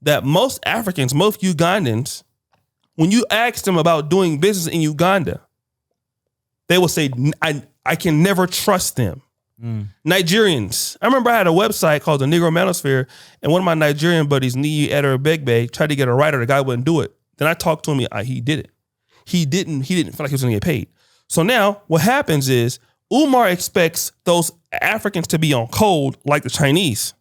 that most Africans, most Ugandans, when you ask them about doing business in Uganda, they will say, I can never trust them. Nigerians. I remember I had a website called the Negro Manosphere, and one of my Nigerian buddies, Niyi Eder Begbe, tried to get a writer. The guy wouldn't do it. Then I talked to him. He did it. He didn't feel like he was going to get paid. So now what happens is Umar expects those Africans to be on code like the Chinese.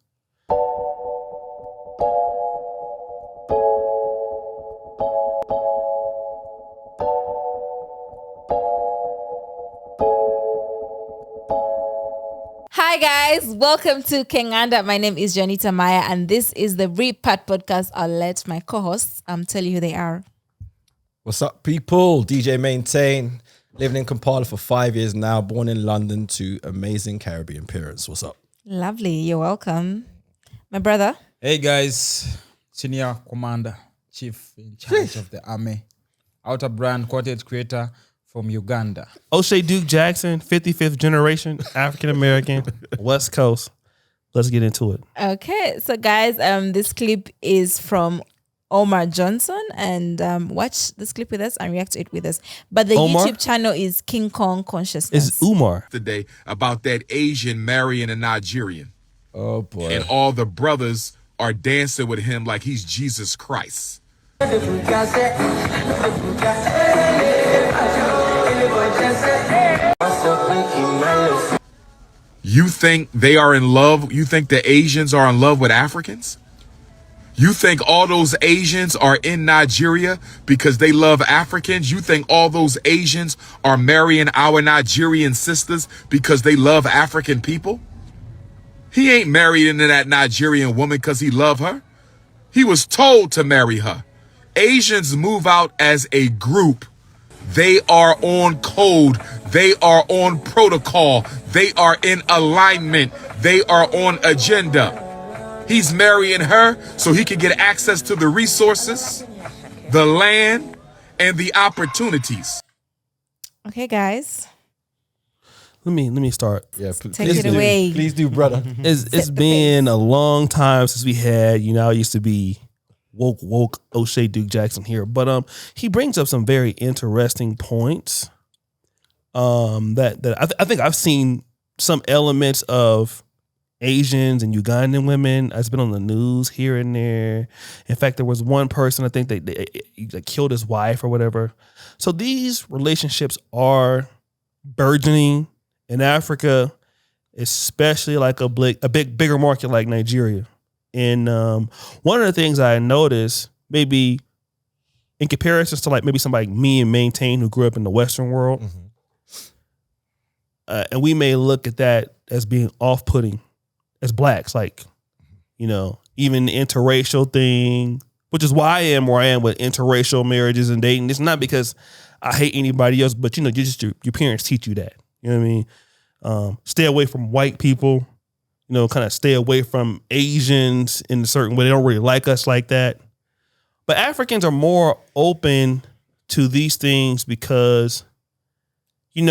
Hi guys, welcome to Kenganda. My name is Janita Maya and this is the Repart podcast. I'll let my co-hosts tell you who they are. What's up, people? DJ Maintain, living in Kampala for 5 years now, born in London to amazing Caribbean parents. What's up? Lovely, you're welcome. My brother. Hey guys, Senior Commander, Chief in charge of the Army, Outer Brand Quartet creator from Uganda. O'Shea Duke Jackson, 55th generation, African-American, West Coast. Let's get into it. Okay, so guys, this clip is from Umar Johnson and watch this clip with us and react to it with us. But the Omar? YouTube channel is King Kong Consciousness. It's Umar. Today about that Asian marrying a Nigerian. Oh, boy. And all the brothers are dancing with him like he's Jesus Christ. You think they are in love? You think the Asians are in love with Africans? You think all those Asians are in Nigeria because they love Africans? You think all those Asians are marrying our Nigerian sisters because they love African people? He ain't married into that Nigerian woman because he loved her. He was told to marry her. Asians move out as a group. They are on code. They are on protocol. They are in alignment. They are on agenda. He's marrying her so he can get access to the resources, the land, and the opportunities. Okay, guys. Let me start. Yeah, Take it away. Please do, brother. It's been a long time since we had, I used to be woke O'Shea Duke Jackson here, but he brings up some very interesting points. That I think I've seen some elements of Asians and Ugandan women. It's been on the news here and there. In fact, there was one person I think they killed his wife or whatever. So these relationships are burgeoning in Africa, especially like a bigger market like Nigeria. And one of the things I noticed, maybe in comparison to like maybe somebody like me and Maintain who grew up in the Western world, and we may look at that as being off-putting as blacks, like, even the interracial thing, which is why I am where I am with interracial marriages and dating. It's not because I hate anybody else, but your parents teach you that. You know what I mean? Stay away from white people. Kind of stay away from Asians in a certain way. They don't really like us like that. But Africans are more open to these things because, in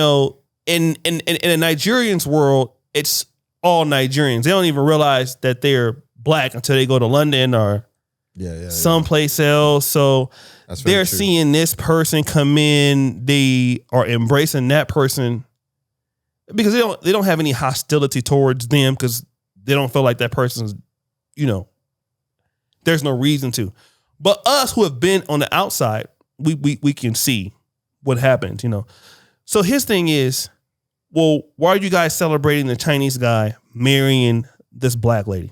a Nigerian's world, it's all Nigerians. They don't even realize that they're black until they go to London or someplace else. So they're seeing this person come in. They are embracing that person because they don't have any hostility towards them because they don't feel like that person's, there's no reason to. But us who have been on the outside, we can see what happens, So his thing is, well, why are you guys celebrating the Chinese guy marrying this black lady?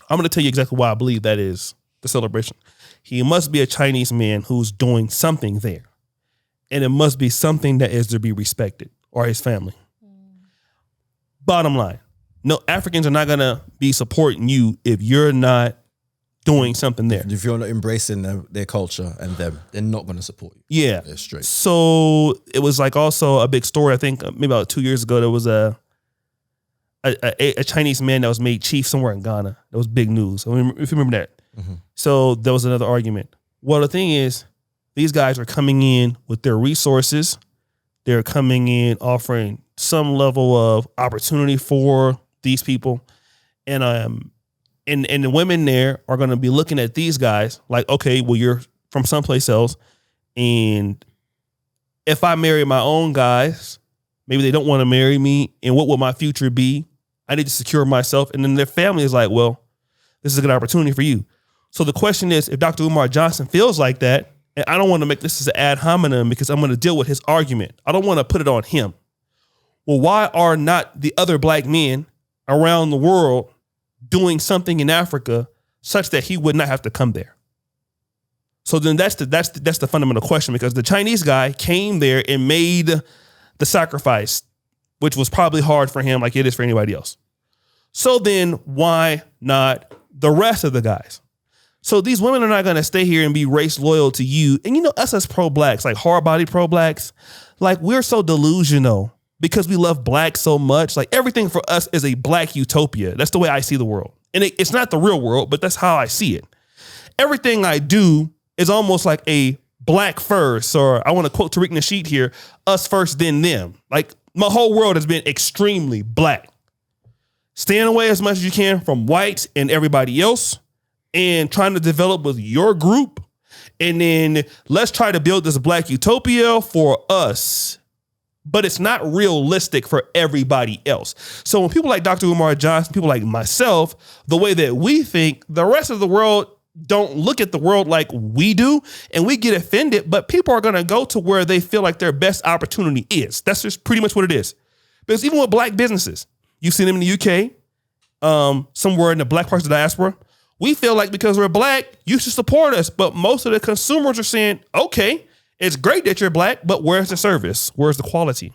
I'm going to tell you exactly why I believe that is the celebration. He must be a Chinese man who's doing something there. And it must be something that is to be respected, or his family. Bottom line, no, Africans are not going to be supporting you if you're not doing something there. If you're not embracing their culture and them, they're not going to support you. Yeah. They're straight. So it was like also a big story. I think maybe about 2 years ago, there was a Chinese man that was made chief somewhere in Ghana. That was big news. I mean, if you remember that. So there was another argument. Well, the thing is, these guys are coming in with their resources. They're coming in offering some level of opportunity for these people. And And the women there are going to be looking at these guys like, okay, well, you're from someplace else. And if I marry my own guys, maybe they don't want to marry me. And what will my future be? I need to secure myself. And then their family is like, well, this is a good opportunity for you. So the question is, if Dr. Umar Johnson feels like that, and I don't want to make this as an ad hominem because I'm going to deal with his argument. I don't want to put it on him. Well, why are not the other black men around the world doing something in Africa such that he would not have to come there? So then that's the fundamental question, because the Chinese guy came there and made the sacrifice, which was probably hard for him like it is for anybody else. So then why not the rest of the guys? So these women are not going to stay here and be race loyal to you. And you know, us as pro-blacks, like hard-body pro-blacks, like we're so delusional because we love black so much. Like everything for us is a black utopia. That's the way I see the world. And it's not the real world, but that's how I see it. Everything I do is almost like a black first, or I want to quote Tariq Nasheed here, us first, then them. Like my whole world has been extremely black. Staying away as much as you can from whites and everybody else, and trying to develop with your group. And then let's try to build this black utopia for us. But it's not realistic for everybody else. So when people like Dr. Umar Johnson, people like myself, the way that we think, the rest of the world don't look at the world like we do, and we get offended, but people are going to go to where they feel like their best opportunity is. That's just pretty much what it is. Because even with black businesses, you've seen them in the UK, somewhere in the black parts of the diaspora, we feel like because we're black, you should support us. But most of the consumers are saying, okay, it's great that you're black, but where's the service? Where's the quality?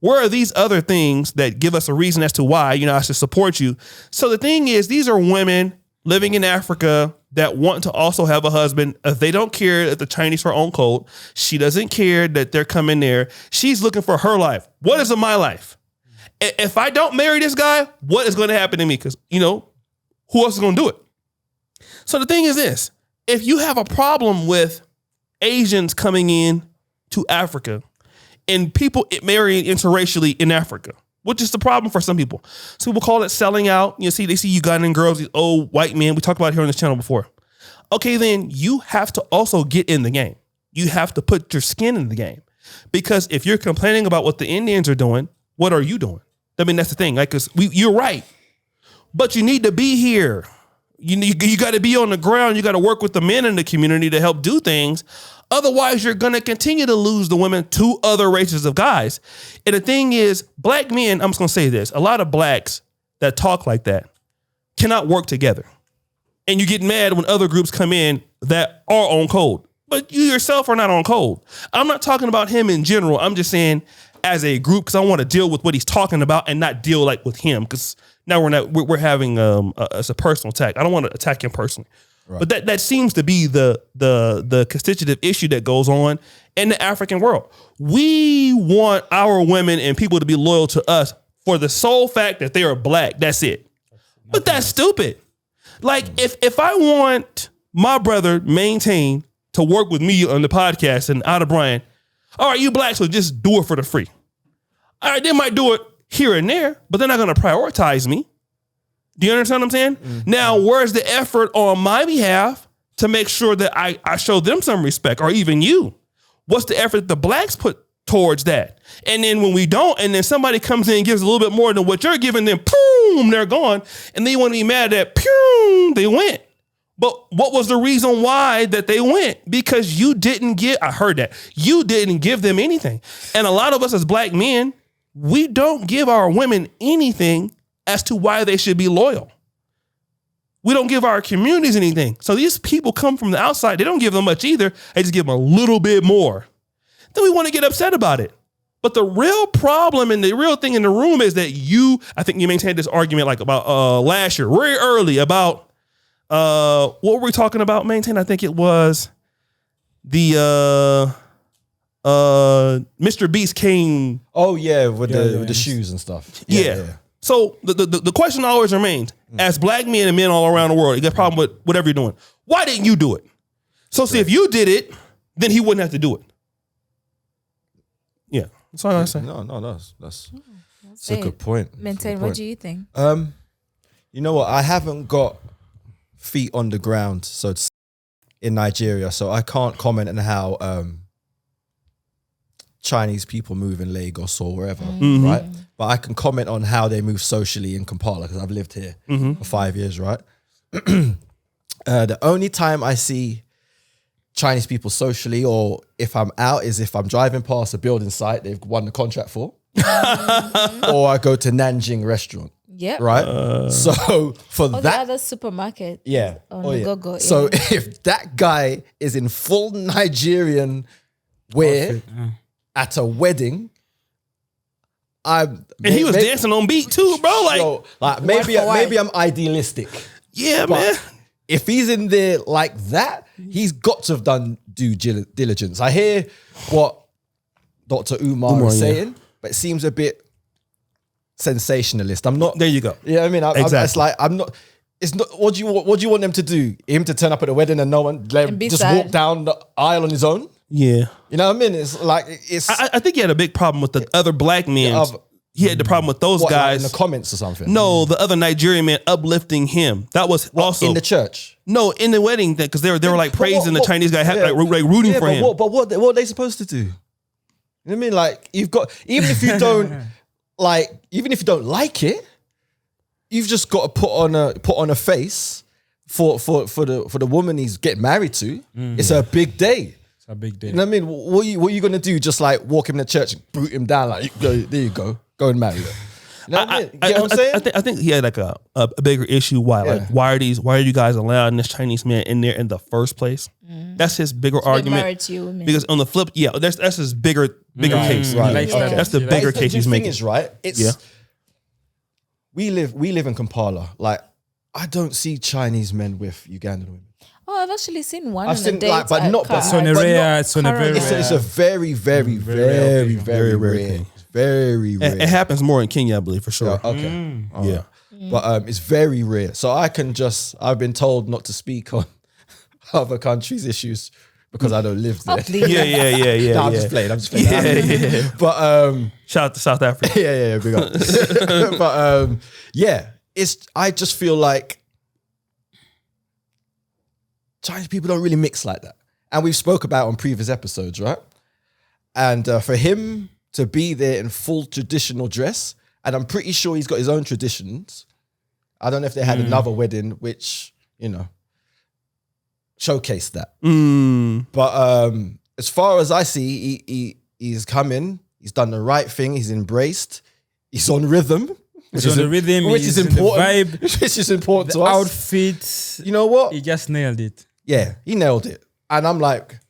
Where are these other things that give us a reason as to why, I should support you? So the thing is, these are women living in Africa that want to also have a husband. If they don't care that the Chinese are on code, she doesn't care that they're coming there. She's looking for her life. What is in my life? If I don't marry this guy, what is going to happen to me? Because, who else is going to do it? So the thing is this, if you have a problem with Asians coming in to Africa and people marrying interracially in Africa, which is the problem for some people. Some people call it selling out. They see Ugandan girls, these old white men. We talked about it here on this channel before. Okay, then you have to also get in the game. You have to put your skin in the game. Because if you're complaining about what the Indians are doing, what are you doing? I mean, that's the thing. Like, you're right. But you need to be here. You got to be on the ground. You got to work with the men in the community to help do things. Otherwise, you're going to continue to lose the women to other races of guys. And the thing is, black men, I'm just going to say this, a lot of blacks that talk like that cannot work together. And you get mad when other groups come in that are on code. But you yourself are not on code. I'm not talking about him in general. I'm just saying as a group, because I want to deal with what he's talking about and not deal like with him, because now we're having as a personal attack. I don't want to attack him personally. Right. But that seems to be the constitutive issue that goes on in the African world. We want our women and people to be loyal to us for the sole fact that they are black. That's it. But that's stupid. Like if I want my brother Maintain to work with me on the podcast and Ada Brian, all right, you black, so just do it for the free. All right, they might do it here and there, but they're not going to prioritize me. Do you understand what I'm saying? Mm-hmm. Now, where's the effort on my behalf to make sure that I show them some respect, or even you? What's the effort that the blacks put towards that? And then when we don't, and then somebody comes in and gives a little bit more than what you're giving them, boom, they're gone. And then you want to be mad that, boom, they went. But what was the reason why that they went? Because you didn't give, I heard that, you didn't give them anything. And a lot of us as black men, we don't give our women anything as to why they should be loyal. We don't give our communities anything. So these people come from the outside. They don't give them much either. They just give them a little bit more. Then we want to get upset about it. But the real problem and the real thing in the room is that I think you maintained this argument like about last year, very early, about what were we talking about, Maintain? I think it was the Mr. Beast came. Oh yeah, with the shoes and stuff. Yeah. So the question always remains, as black men and men all around the world, you got a problem with whatever you're doing. Why didn't you do it? So see, if you did it, then he wouldn't have to do it. Yeah. That's all I say. No, that's a good point. Maintain, what do you think? You know what? I haven't got feet on the ground, so it's in Nigeria. So I can't comment on how Chinese people move in Lagos or wherever, right? But I can comment on how they move socially in Kampala because I've lived here for 5 years, right? The only time I see Chinese people socially, or if I'm out, is if I'm driving past a building site they've won the contract for, or I go to Nanjing restaurant, right? So for Or the that, other supermarket. yeah. On the go-go. So if that guy is in full Nigerian wear at a wedding, And he was dancing on beat too, bro. Like, maybe I'm idealistic. yeah, But man. if he's in there like that, he's got to have done due diligence. I hear what Dr. Umar is saying, but it seems a bit sensationalist. I'm not. There you go. Yeah, I mean, Exactly. it's like I'm not. It's not. What do you want them to do? Him to turn up at a wedding and no one let him be just sad. walk down the aisle on his own? Yeah. You know what I mean? It's like it's I think he had a big problem with the other black men. of- He had the problem with those what, like guys. in the comments or something. No, the other Nigerian man uplifting him. That was also in the church. no in the wedding because they were like But praising the Chinese guy, yeah. like rooting for but him. What are they supposed to do? You know what I mean? Like you've got, even if you don't even if you don't like it, you've just got to put on a face for the woman he's getting married to. It's a big day. It's a big day. You know what I mean? What are you gonna do? Just like walk him in the church and boot him down? Like there you go and marry her. You know what I mean? You get what I'm saying? I think he had like a bigger issue. Why? Yeah. Like why are you guys allowing this Chinese man in there in the first place? That's his bigger Get argument. married to you, women. Because on the flip, yeah, that's his bigger case. Right. He likes Okay. that. That's the He bigger likes case he's The thing making. is, right? It's Yeah. we live in Kampala. Like I don't see Chinese men with Ugandan women. Oh, I've actually seen one I've on seen, a date. like, but at not- but Car- It's on a But rare. not- It's on a very It's rare. It's a very, very, very very, rare rare. thing. Very rare. It happens more in Kenya, I believe, for sure. Okay. All Yeah. right. But it's very rare. So I've been told not to speak on other countries' issues because I don't live Oh, there. please. Yeah. No, I'm just playing. Yeah. But Shout out to South Africa. yeah, big up. But I just feel like Chinese people don't really mix like that. And we've spoke about on previous episodes, right? And for him to be there in full traditional dress, and I'm pretty sure he's got his own traditions. I don't know if they had another wedding which, showcased that. But as far as I see, he's come in, he's done the right thing, he's embraced, he's on rhythm. He's on the rhythm, which he's is in the important. vibe. Which is important The to us. outfit. You know what? He just nailed it. Yeah, he nailed it. And I'm like,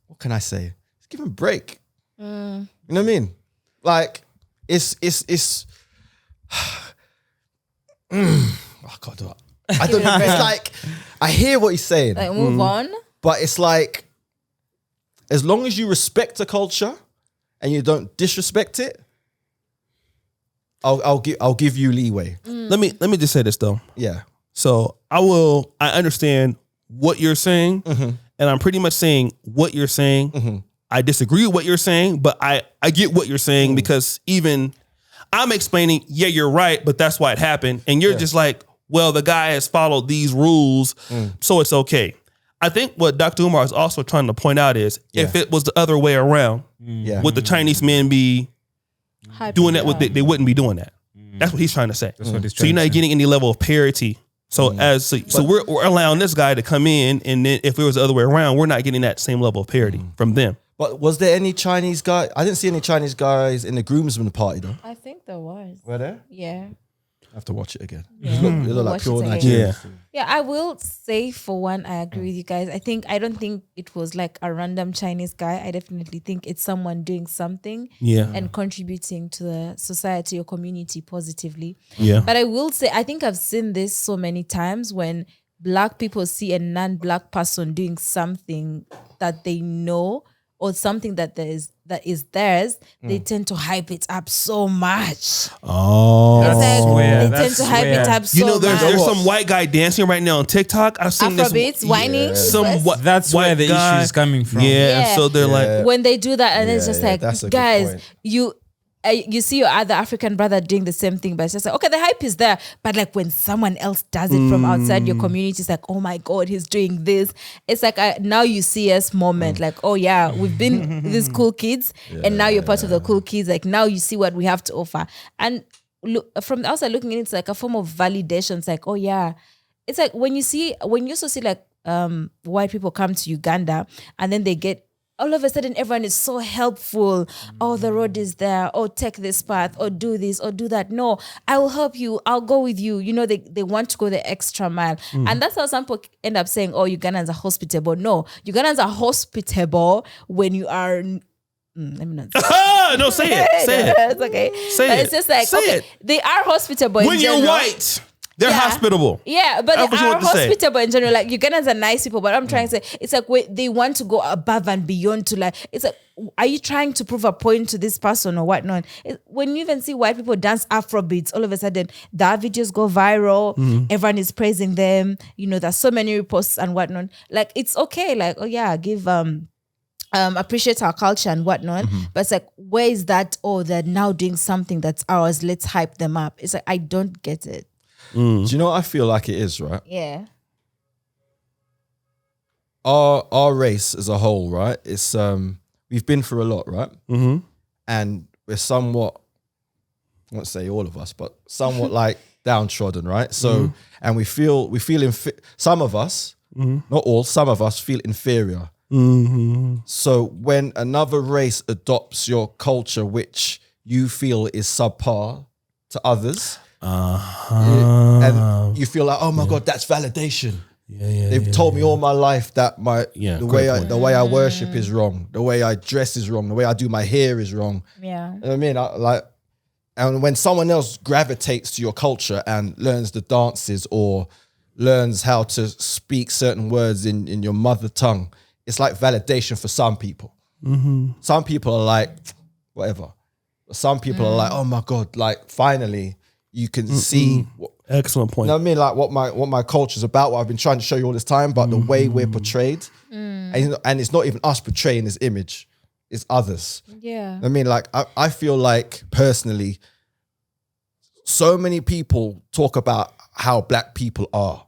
what can I say? Just give him a break. You know what I mean? Like, it's I can't do it. I don't know. It's like, I hear what he's saying, Like, move on. but it's like, as long as you respect the culture and you don't disrespect it, I'll give you leeway. Let me just say this though. Yeah. So I understand what you're saying, and I'm pretty much saying what you're saying. I disagree with what you're saying, but I get what you're saying because even I'm explaining, yeah, you're right, but that's why it happened. And you're just like, well, the guy has followed these rules, so it's okay. I think what Dr. Umar is also trying to point out is if it was the other way around, Yeah. would the Chinese men be doing that? They wouldn't be doing that. That's what he's trying to say. That's what he's So you're trying not to say. getting any level of parity. So we're allowing this guy to come in, and then if it was the other way around, we're not getting that same level of parity from them. But was there any Chinese guy? I didn't see any Chinese guys in the groomsmen party though. I think there was. Were there? Yeah. I have to watch it again. Yeah. It looked like Watch pure it again. Nigerian. Yeah, I will say for one, I agree with you guys. I don't think it was like a random Chinese guy. I definitely think it's someone doing something and contributing to the society or community positively. Yeah. But I will say, I think I've seen this so many times when Black people see a non-Black person doing something that they know or something that is theirs, they tend to hype it up so much. Oh, It's like, where- they tend to that's hype it where- up so you know, there's much. some white guy dancing right now on TikTok. I've seen Afrobeats, this whining. some Yes. That's white where the guy. issue is coming from. Yeah, Yeah. so they're like, When they do that, and it's Yeah, just yeah, like, that's a good guys, point. you see your other African brother doing the same thing, but it's just like, okay, the hype is there. But like when someone else does it from outside your community, it's like, oh my God, he's doing this. It's like now you see us moment, like, oh yeah, we've been these cool kids, and now you're part of the cool kids. Like now you see what we have to offer. And look, from the outside looking in, it's like a form of validation. It's like, oh yeah. It's like when you also see like white people come to Uganda and then they get, all of a sudden everyone is so helpful. Oh, the road is there. Oh, take this path, or do this, or do that. No, I will help you. I'll go with you. You know, they want to go the extra mile. And that's how some people end up saying, oh, Ugandans are hospitable. No, Ugandans are hospitable when you are... let me not say No, say it. Say it. It's okay. Say but it. it's just like, Say okay, it. they are hospitable When in you're general. white, they're hospitable. Yeah, but That's they what you are want to say. hospitable in general. Like Ugandans are nice people, but I'm trying to say it's like they want to go above and beyond to like. It's like, are you trying to prove a point to this person or whatnot? When you even see white people dance Afrobeats, all of a sudden their videos go viral. Everyone is praising them. You know, there's so many reposts and whatnot. Like it's okay. Like, oh yeah, give appreciate our culture and whatnot. But it's like, where is that? Oh, they're now doing something that's ours. Let's hype them up. It's like, I don't get it. Do you know what I feel like it is, right? Yeah. Our race as a whole, right? It's we've been through a lot, right? And we're somewhat, I won't say all of us, but somewhat like downtrodden, right? So, and we feel some of us, not all, some of us feel inferior. So when another race adopts your culture, which you feel is subpar to others, and you feel like, oh my God, that's validation. They've told me all my life that the way I worship is wrong, the way I dress is wrong, the way I do my hair is wrong. Yeah. You know what I mean? And when someone else gravitates to your culture and learns the dances or learns how to speak certain words in your mother tongue, it's like validation for some people. Some people are like, whatever. Some people are like, oh my God, like finally you can see Excellent point. You know what I mean? Like what my culture is about, what I've been trying to show you all this time, but the way we're portrayed, and it's not even us portraying this image, it's others. Yeah. I mean, like I feel like personally, so many people talk about how black people are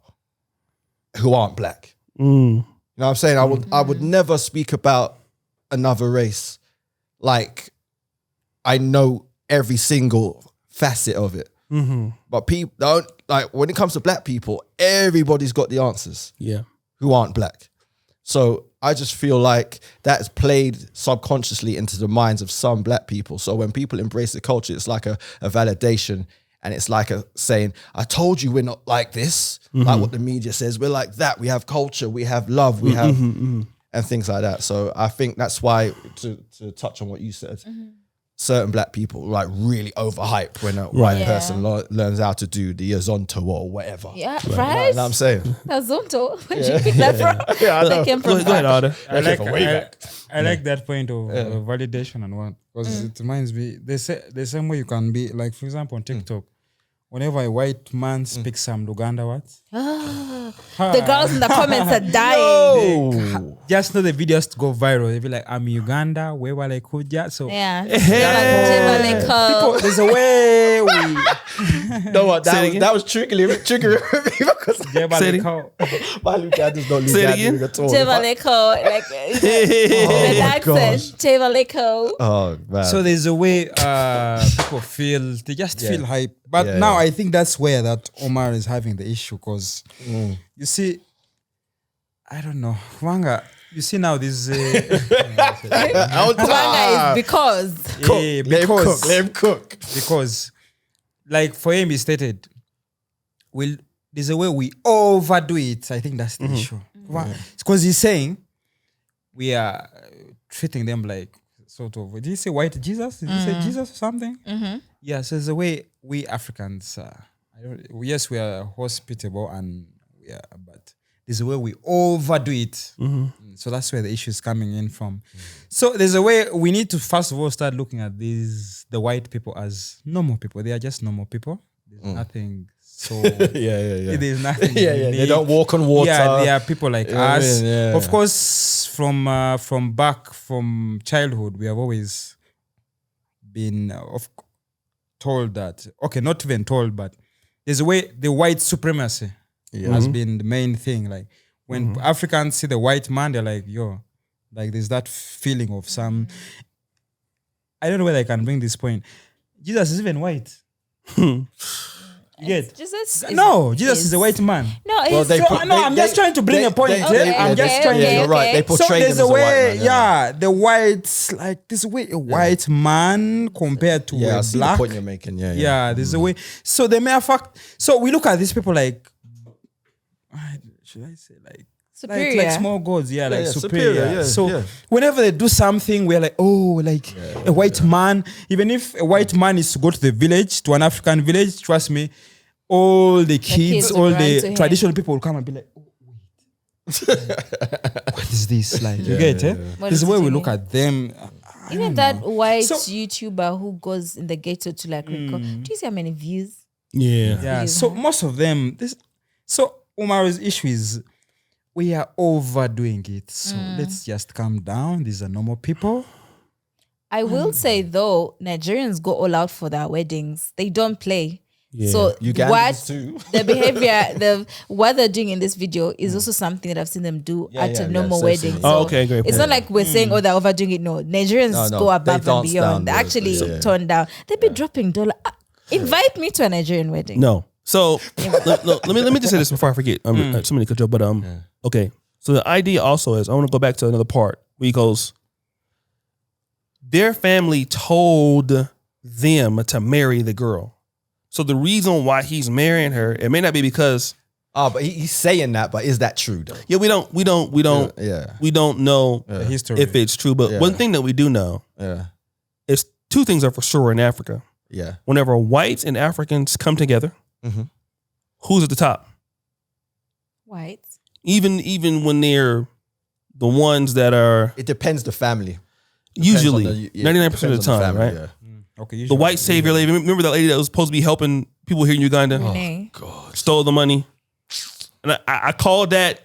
who aren't black. You know what I'm saying? I would never speak about another race like I know every single facet of it. But people don't, like, when it comes to black people, everybody's got the answers. Yeah. Who aren't black. So I just feel like that's played subconsciously into the minds of some black people. So when people embrace the culture, it's like a validation, and it's like a saying, I told you we're not like this, like what the media says. We're like that. We have culture, we have love, we have, and things like that. So I think that's why, to touch on what you said, certain black people like really overhype when a white person learns how to do the Azonto or whatever. Yeah, You right? know what I'm saying? Azonto. Where'd you pick that from? Yeah, I know. That came from Go ahead, Ada. I like that point of validation and what, because it reminds me, there's some way you can be, like, for example, on TikTok, whenever a white man speaks some Luganda words, The girls in the comments are dying. just know the videos to go viral. They be like, I'm Uganda, where will I kuja? So Yeah. people, there's a way we No, what that was triggering me because Say it. my Luganda's not Say it again. Lugandan at all. Chevaleko, like the accent. Chevaleko. Oh man. So there's a way people feel, they just feel hype. But Yeah, now yeah. I think that's where that Omar is having the issue, because you see, I don't know, Wanga, you see now this Kubanga is because. Let him cook. because like for him he stated, there's a way we overdo it. I think that's the issue. Because he's saying we are treating them like sort of, did he say white Jesus? Did he say Jesus or something? Yeah, so there's a way we Africans, yes, we are hospitable and we are, but there's a way we overdo it. So that's where the issue is coming in from. So there's a way we need to first of all start looking at the white people as normal people. They are just normal people. There's nothing so Yeah. there's nothing They unique. don't walk on water. Yeah, they are people like us. Yeah. Of course, from childhood, we have always been told that, okay, not even told, but there's a way the white supremacy has been the main thing. Like when Africans see the white man, they're like, yo, like there's that feeling of some, I don't know whether I can bring this point. Jesus is even white. You get? Jesus is a white man. No, I'm just trying to bring a point. I'm just trying to. You're right. They portray there's him as a way, white man, the whites, like there's a way a white man compared to I a see black. the point you're making. There's a way. So the mere fact. So we look at these people like, should I say like superior, like small gods, like superior. So whenever they do something, we're like, oh, like a white man. Even if a white man is to go to the village, to an African village, trust me, all the kids will all run the to him. traditional people will come and be like, oh, wait, what is this? Like, you get it? What This is is the way it we to look him? at them. Even that white So- YouTuber who goes in the ghetto to like record. Do you see how many views? Yeah. Yeah. You So have- most of them, so Umar's issue is we are overdoing it. So let's just calm down. These are normal people. I will say though, Nigerians go all out for their weddings. They don't play. Yeah. So Ugandans what too. the behavior, what they're doing in this video is also something that I've seen them do at a normal so wedding. similar. So Oh, okay, great it's point. not like we're saying, oh, they're overdoing it. No, Nigerians No, go above they and dance beyond. They down, actually yeah. turn down. They be dropping dollar. Invite me to a Nigerian wedding. No. So let me just say this before I forget. Somebody could joke, but okay. So the idea also is I want to go back to another part where he goes, their family told them to marry the girl. So the reason why he's marrying her, it may not be because But he's saying that, but is that true though? we don't Yeah. we don't know The history. if it's true. But one thing that we do know Yeah. is two things are for sure in Africa. Yeah. Whenever whites and Africans come together, who's at the top? White. Even when they're the ones that are It depends the family. usually Depends on 99% of the time, right? Yeah. Okay, The white savior lady. Remember that lady that was supposed to be helping people here in Uganda? Renee. Stole the money. And I called that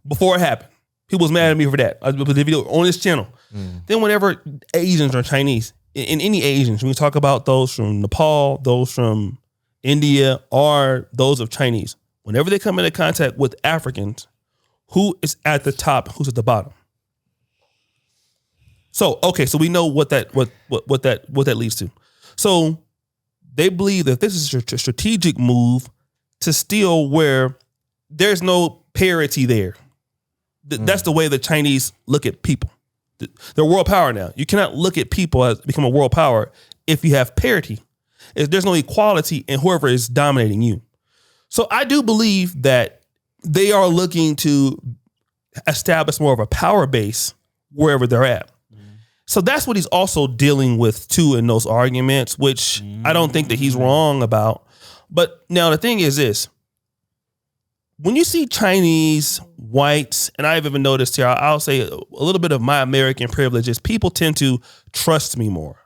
before it happened. People was mad at me for that. I put the video on this channel. Then whenever Asians or Chinese, in any Asians, when we talk about those from Nepal, those from India, or those of Chinese, whenever they come into contact with Africans, who is at the top, who's at the bottom? So, okay, so we know what that leads to. So they believe that this is a strategic move to steal where there's no parity there. That's the way the Chinese look at people. They're world power now. You cannot look at people as become a world power if you have parity. If there's no equality in whoever is dominating you. So I do believe that they are looking to establish more of a power base wherever they're at. So that's what he's also dealing with too in those arguments, which I don't think that he's wrong about. But now the thing is this. When you see Chinese, whites, and I've even noticed here, I'll say a little bit of my American privilege is people tend to trust me more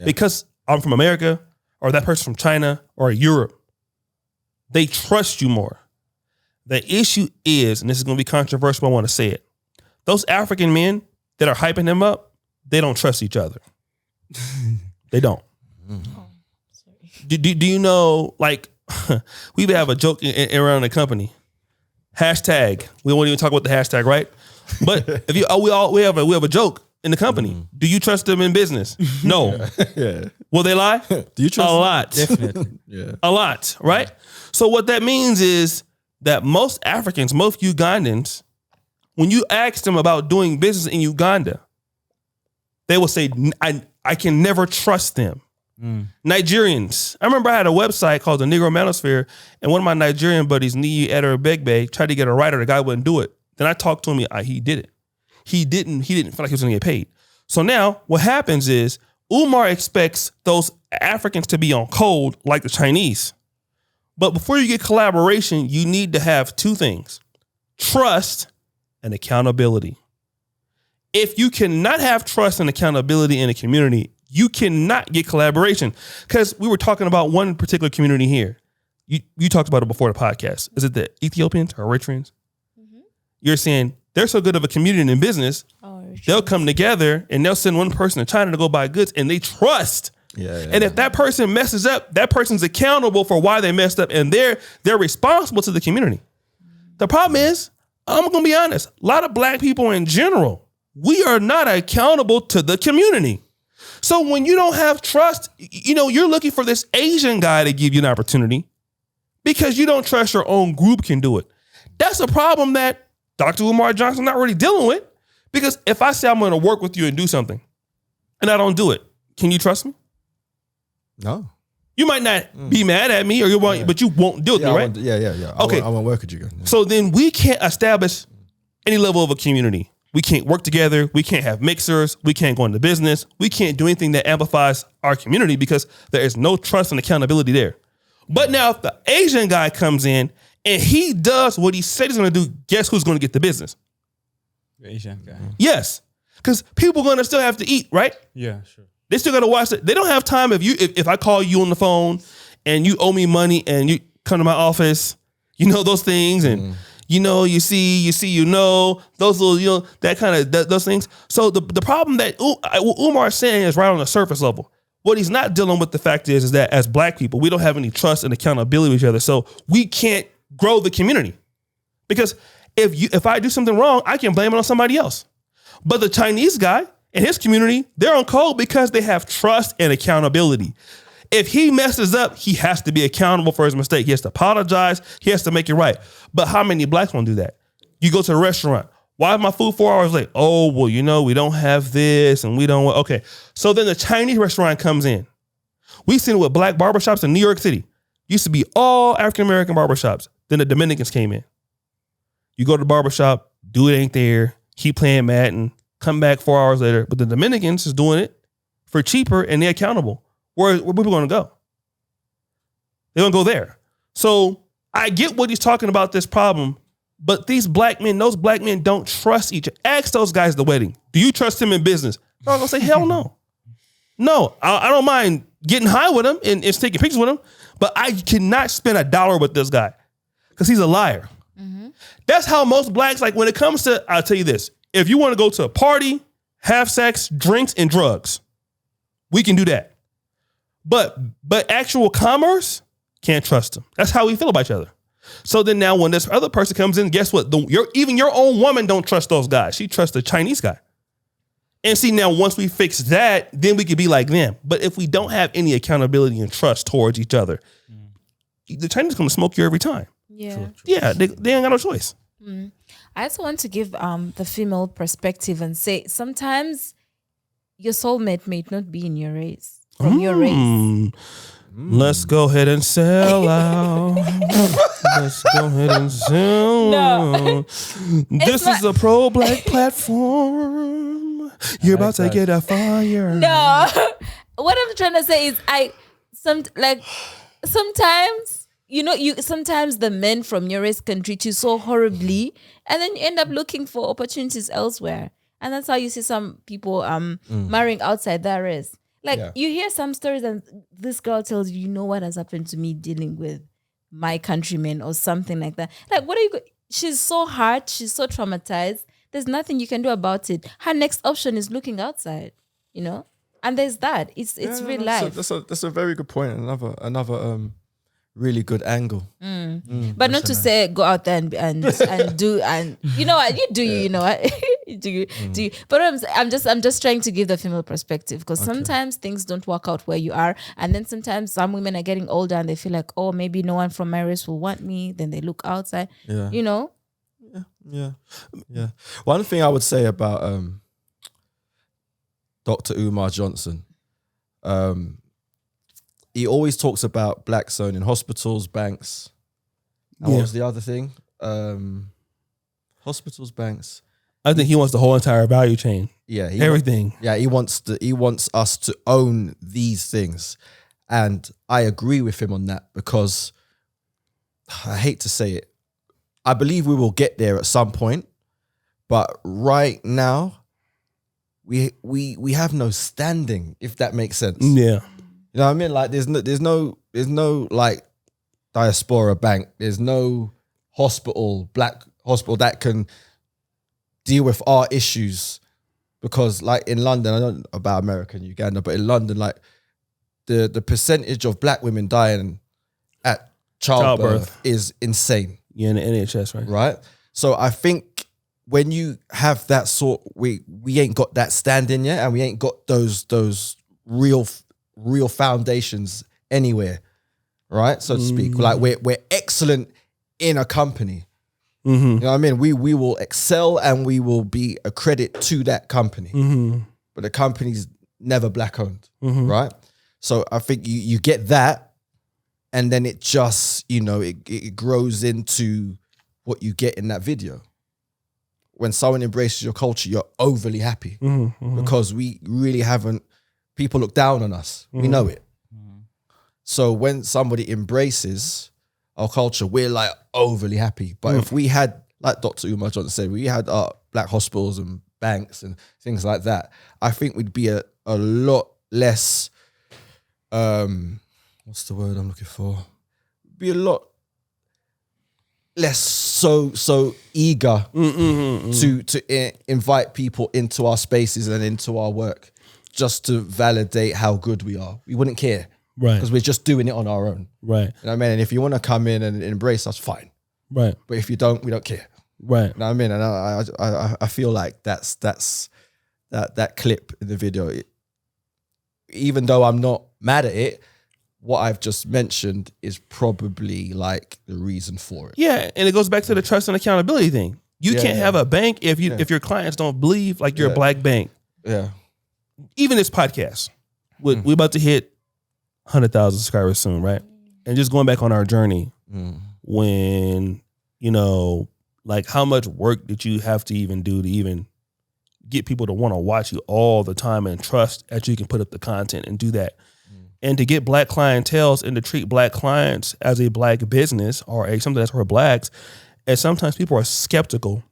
because I'm from America or that person from China or Europe. They trust you more. The issue is, and this is going to be controversial, I want to say it. Those African men that are hyping him up, they don't trust each other. They don't. Do you know, like, we have a joke around the company. Hashtag. We won't even talk about the hashtag, right? But if you, we have a joke in the company. Do you trust them in business? No. Yeah. Will they lie? Do you trust a lot? Definitely. Yeah. A lot, right? So what that means is that most Africans, most Ugandans, when you ask them about doing business in Uganda, they will say, I can never trust them. Nigerians. I remember I had a website called the Negro Manosphere, and one of my Nigerian buddies, Niyi Ederbegbe, tried to get a writer. The guy wouldn't do it. Then I talked to him. He did it. He didn't feel like he was going to get paid. So now what happens is Umar expects those Africans to be on code like the Chinese. But before you get collaboration, you need to have two things: trust and accountability. If you cannot have trust and accountability in a community, you cannot get collaboration. Because we were talking about one particular community here. You talked about it before the podcast. Is it the Ethiopians or Eritreans? You're saying they're so good of a community in business, they'll come together and they'll send one person to China to go buy goods, and they trust And if that person messes up, that person's accountable for why they messed up, and they're responsible to the community. The problem is, I'm gonna be honest, a lot of black people in general, we are not accountable to the community. So when you don't have trust, you're looking for this Asian guy to give you an opportunity because you don't trust your own group can do it. That's a problem that Dr. Umar Johnson not really dealing with, because if I say I'm going to work with you and do something and I don't do it, can you trust me? No. You might not be mad at me, but you won't do it, right? Yeah. Okay. I won't work with you again. Yeah. So then we can't establish any level of a community. We can't work together. We can't have mixers. We can't go into business. We can't do anything that amplifies our community because there is no trust and accountability there. But now if the Asian guy comes in and he does what he said he's going to do, guess who's going to get the business? Asian guy. Yes. Because people are going to still have to eat, right? Yeah, sure. They still got to watch it. They don't have time if I call you on the phone and you owe me money and you come to my office, those things, and you see, those little, that kind of those things. So the problem that Umar is saying is right on the surface level. What he's not dealing with the fact is that as black people, we don't have any trust and accountability with each other. So we can't grow the community, because if I do something wrong, I can blame it on somebody else. But the Chinese guy in his community, they're on code because they have trust and accountability. If he messes up, he has to be accountable for his mistake. He has to apologize. He has to make it right. But how many blacks won't do that? You go to a restaurant. Why is my food 4 hours late? Oh, well, we don't have this and we don't. Okay. So then the Chinese restaurant comes in. We've seen it with black barbershops in New York City. Used to be all African-American barbershops. Then the Dominicans came in. You go to the barbershop, dude ain't there. Keep playing Madden, come back 4 hours later. But the Dominicans is doing it for cheaper and they're accountable. Where people going to go? They're going to go there. So I get what he's talking about, this problem, but those black men don't trust each other. Ask those guys at the wedding. Do you trust him in business? They're going to say, hell no. No, I don't mind getting high with him and taking pictures with him, but I cannot spend $1 with this guy because he's a liar. That's how most blacks, like when it comes to, I'll tell you this, if you want to go to a party, have sex, drinks, and drugs, we can do that. But actual commerce, can't trust them. That's how we feel about each other. So then now when this other person comes in, guess what? Even your own woman don't trust those guys. She trusts the Chinese guy. And see, now once we fix that, then we could be like them. But if we don't have any accountability and trust towards each other, the Chinese going to smoke you every time. Yeah. True. Yeah, they ain't got no choice. I also want to give the female perspective and say sometimes your soulmate may not be in your race. From your race. Let's go ahead and sell out. Let's go ahead and sell out. This is a pro-black platform. You're about to get a fire. No. What I'm trying to say is sometimes sometimes the men from your race can treat you so horribly, and then you end up looking for opportunities elsewhere. And that's how you see some people marrying outside their race. You hear some stories and this girl tells you know what has happened to me dealing with my countrymen or something like that. Like, what are you she's so hurt, she's so traumatized. There's nothing you can do about it. Her next option is looking outside, And there's that. It's real life. That's a very good point. Another really good angle. But not to say go out there and do, and you know what, you do you know what do you. But I'm just trying to give the female perspective, because sometimes things don't work out where you are, and then sometimes some women are getting older and they feel like, oh, maybe no one from my race will want me. Then they look outside. Yeah. One thing I would say about Dr. Umar Johnson, he always talks about blacks owning hospitals, banks. And what was the other thing? Hospitals, banks. I think he wants the whole entire value chain. Yeah, everything. He wants us to own these things, and I agree with him on that, because I hate to say it, I believe we will get there at some point, but right now we have no standing, if that makes sense. Yeah. You know what I mean? Like there's no like diaspora bank. There's no black hospital that can deal with our issues, because like in London, I don't know about America and Uganda, but in London, like the percentage of black women dying at childbirth is insane. Yeah, in the NHS, right? Right. So I think when you have that sort, we ain't got that standing yet, and we ain't got those real foundations anywhere, right? So to speak, like we're excellent in a company. You know what I mean? We will excel and we will be a credit to that company, but the company's never black owned, right? So I think you get that, and then it just, you know, it grows into what you get in that video. When someone embraces your culture, you're overly happy because we really haven't, people look down on us. We know it. So when somebody embraces our culture, we're like overly happy. But if we had, like Dr. Umar Johnson said, we had black hospitals and banks and things like that, I think we'd be a lot less, what's the word I'm looking for? Be a lot less so eager to invite people into our spaces and into our work just to validate how good we are. We wouldn't care. Right. Because we're just doing it on our own. Right. You know what I mean? And if you want to come in and embrace us, fine. Right. But if you don't, we don't care. Right. You know what I mean? And I feel like that's that clip in the video. Even though I'm not mad at it, what I've just mentioned is probably like the reason for it. Yeah, and it goes back to the trust and accountability thing. You can't have a bank if your clients don't believe like you're a black bank. Yeah. Even this podcast, we're about to hit 100,000 subscribers soon, right? And just going back on our journey, when, you know, like how much work did you have to even do to even get people to want to watch you all the time and trust that you can put up the content and do that. And to get black clientels and to treat black clients as a black business or something that's for blacks, and sometimes people are skeptical.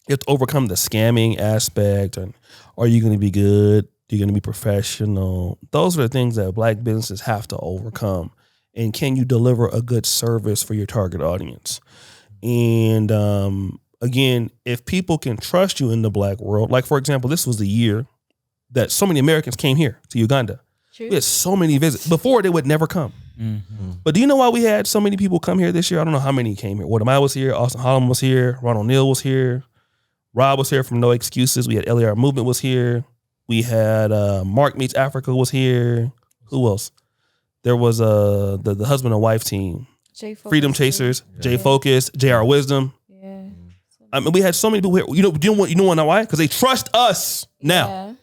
You have to overcome the scamming aspect. And are you going to be good? Are you going to be professional? Those are the things that black businesses have to overcome. And can you deliver a good service for your target audience? And again, if people can trust you in the black world, like for example, this was the year that so many Americans came here to Uganda. True. We had so many visits. Before, they would never come. But do you know why we had so many people come here this year? I don't know how many came here. Wadamai was here. Austin Holland was here. Ronald Neal was here. Rob was here from No Excuses. We had LAR Movement was here. We had Mark Meets Africa was here. Who else? There was the husband and wife team. Freedom Chasers, J Focus, JR Wisdom. Yeah. I mean, we had so many people here. You know why? Because they trust us now. Yeah.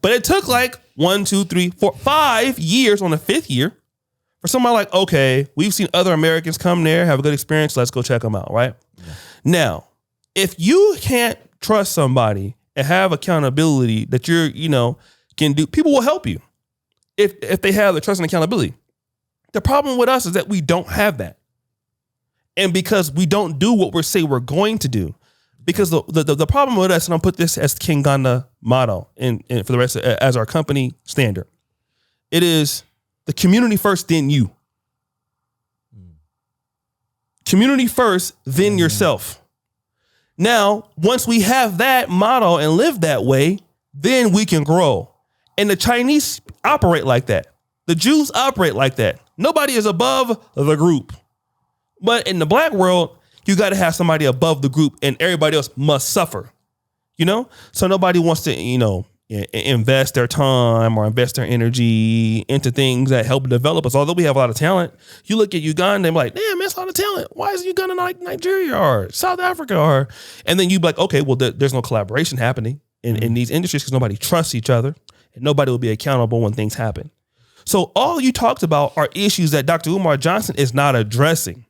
But it took like 1, 2, 3, 4, 5 years on the 5th year for somebody like, okay, we've seen other Americans come there, have a good experience. Let's go check them out, right? Yeah. Now, if you can't trust somebody and have accountability that can do, people will help you if they have the trust and accountability. The problem with us is that we don't have that. And because we don't do what we say we're going to do. Because the problem with us, and I'll put this as King Ghana motto and for the rest as our company standard, it is the community first, then you. Community first, then yourself. Now, once we have that motto and live that way, then we can grow. And the Chinese operate like that. The Jews operate like that. Nobody is above the group. But in the black world, you got to have somebody above the group and everybody else must suffer, So nobody wants to, invest their time or invest their energy into things that help develop us. Although we have a lot of talent, you look at Uganda and be like, damn, man, that's a lot of talent. Why is Uganda not like Nigeria or South Africa? And then you be like, okay, well, there's no collaboration happening in these industries because nobody trusts each other and nobody will be accountable when things happen. So all you talked about are issues that Dr. Umar Johnson is not addressing.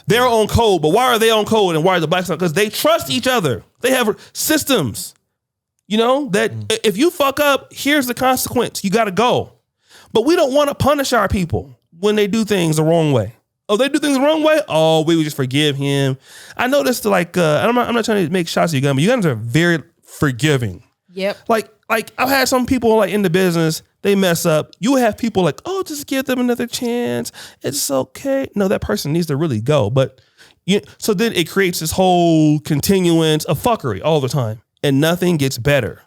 They're on code, but why are they on code and why are the blacks not? Because they trust each other. They have systems, that if you fuck up, here's the consequence. You got to go. But we don't want to punish our people when they do things the wrong way. Oh, they do things the wrong way? Oh, we would just forgive him. I noticed I'm not trying to make shots at Uganda, but Ugandans are very forgiving. Yep. Like I've had some people like in the business, they mess up. You have people like, oh, just give them another chance. It's okay. No, that person needs to really go. But so then it creates this whole continuance of fuckery all the time. And nothing gets better.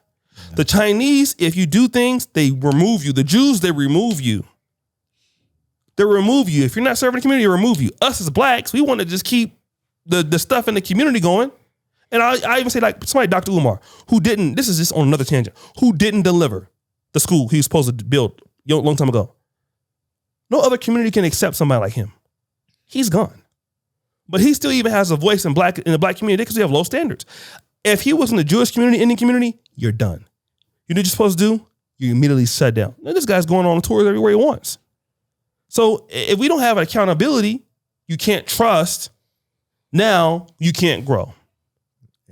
The Chinese, if you do things, they remove you. The Jews, they remove you. they remove you. If you're not serving the community, they remove you. Us as blacks, we want to just keep the stuff in the community going. And I even say like somebody, Dr. Umar, who didn't, this is just on another tangent, who didn't deliver the school he was supposed to build a long time ago. No other community can accept somebody like him. He's gone. But he still even has a voice in the black community because we have low standards. If he was in the Jewish community, Indian community, you're done. You know what you're supposed to do? You immediately shut down. Now, this guy's going on tours everywhere he wants. So if we don't have accountability, you can't trust, now you can't grow.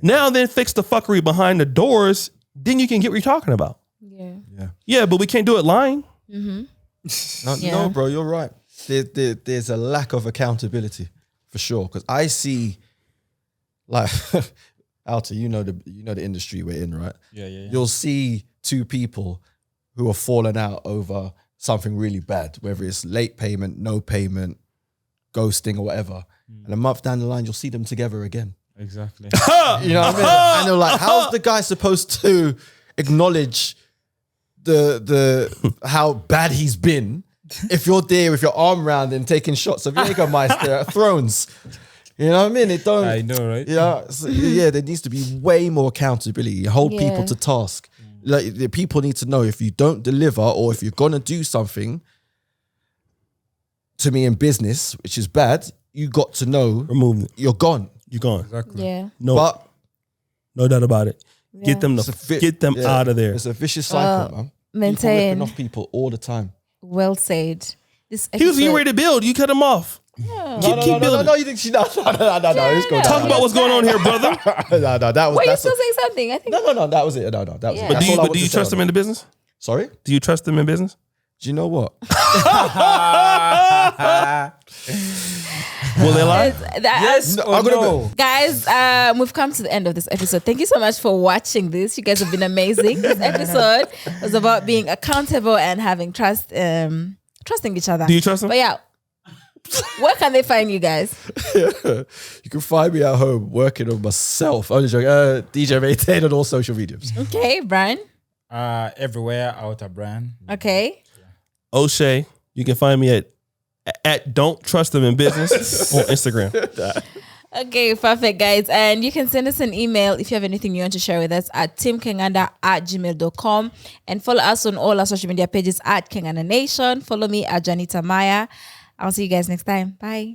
Now then fix the fuckery behind the doors, then you can get what you're talking about. Yeah, but we can't do it lying. No, bro, you're right. There's a lack of accountability for sure. Because I see, like, Alta, you know the industry we're in, right? Yeah. You'll see two people who are falling out over something really bad, whether it's late payment, no payment, ghosting or whatever. And a month down the line, you'll see them together again. Exactly. You know what I mean? And they're like, how's the guy supposed to acknowledge the how bad he's been if you're there with your arm round and taking shots of Jägermeister at Thrones? You know what I mean? It don't. I know, right? Yeah, so, there needs to be way more accountability. Hold people to task. Like the people need to know if you don't deliver or if you're gonna do something to me in business, which is bad, you got to know Remove it. you're gone. You're gone. Exactly. Yeah. But No doubt about it. Get them out of there. It's a vicious cycle, man. Maintain. People ripping off people all the time. Well said. This He was getting episode- ready to build. You cut him off. Keep building. No, you think she? No. It's good. Talk about what's going on here, brother. No, that was. Wait, you That's still saying something? I think. no, that was it. No, that was Yeah. it. But That's do you, all I but do wanted you to say trust on him in that. the business? Sorry? Do you trust him in business? Do you know what? Will they lie? Yes or no? Guys, we've come to the end of this episode. Thank you so much for watching this. You guys have been amazing. This episode was about being accountable and having trust, trusting each other. Do you trust him? But yeah, where can they find you guys? You can find me at home working on myself. Only joking. DJ Maintain on all social medias. Okay, Brian. Everywhere, Outer brand. Okay. O'Shea, you can find me at Don't Trust Them in Business on Instagram. Okay, perfect, guys. And you can send us an email if you have anything you want to share with us at timkenganda@gmail.com. And follow us on all our social media pages at Kenganda Nation. Follow me at Janita Maya. I'll see you guys next time. Bye.